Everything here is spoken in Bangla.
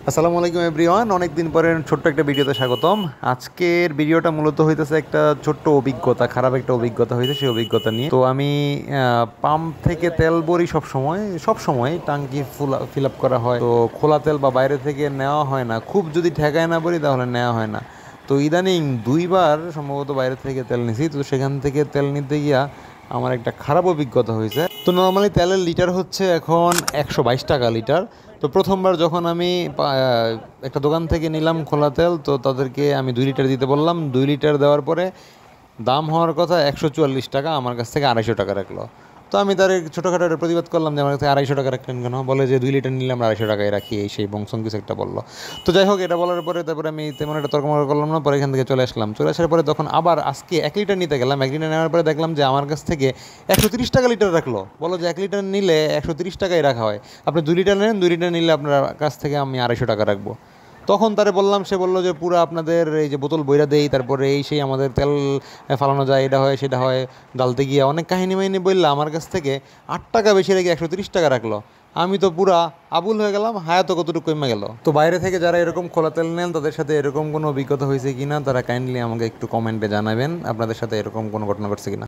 আসসালামু আলাইকুম এভরিওয়ান, অনেক দিন পরে ছোট্ট একটা ভিডিওতে স্বাগতম। আজকের ভিডিওটা মূলত হইতেছে একটা ছোট্ট অভিজ্ঞতা, খারাপ একটা অভিজ্ঞতা হয়েছে সেই অভিজ্ঞতা নিয়ে। তো আমি পাম্প থেকে তেল ভরি সব সময় টাঙ্কি ফিল আপ করা হয়, তো খোলা তেল বা বাইরে থেকে নেওয়া হয় না। খুব যদি ঠেকায় না ভরি তাহলে নেওয়া হয় না। তো ইদানিং দুইবার সম্ভবত বাইরে থেকে তেল নিছি, তো সেখান থেকে তেল নিতে গিয়া আমার একটা খারাপ অভিজ্ঞতা হয়েছে। তো নর্মালি তেলের লিটার হচ্ছে এখন 122 টাকা লিটার। তো প্রথমবার যখন আমি একটা দোকান থেকে নিলাম খোলা তেল, তো তাদেরকে আমি 2 লিটার দিতে বললাম। 2 লিটার দেওয়ার পরে দাম হওয়ার কথা 144 টাকা, আমার কাছ থেকে 250 টাকা রাখলো। তো আমি তার ছোটোখাটো একটা প্রতিবাদ করলাম যে আমার কাছে 250 টাকা রাখলেন কেন, বলে যে 2 লিটার নিলে আমরা 250 টাকায় রাখি, এই সেই বংশং কিছু একটা বললো। তো যাই হোক, এটা বলার পরে তারপরে আমি তেমন একটা তর্কমর্ক করলাম না, পরে এখান থেকে চলে আসলাম। চলে আসার পরে তখন আবার আজকে 1 লিটার নিতে গেলাম। 1 লিটার নেওয়ার পরে দেখলাম যে আমার কাছ থেকে 130 টাকা লিটার রাখলো। বলো যে 1 লিটার নিলে 130 টাকাই রাখা হয়, আপনি 2 লিটার নেন, 2 লিটার নিলে আপনার কাছ থেকে আমি 250 টাকা রাখবো। তখন তারে বললাম, সে বললো যে পুরো আপনাদের এই যে বোতল বইরা দেই, তারপরে এই সেই আমাদের তেল ফালানো যায়, এটা হয় সেটা হয়, ডালতে গিয়ে অনেক কাহিনী মাহিনী বললো। আমার কাছ থেকে 8 টাকা বেশি রেখে 130 টাকা রাখলো। আমি তো পুরা আবুল হয়ে গেলাম, হায়া তো কতটুকু কমে গেল। তো বাইরে থেকে যারা এরকম খোলা তেল নেন তাদের সাথে এরকম কোনো অভিজ্ঞতা হয়েছে কিনা, তারা কাইন্ডলি আমাকে একটু কমেন্টে জানাবেন আপনাদের সাথে এরকম কোনো ঘটনা ঘটছে কিনা।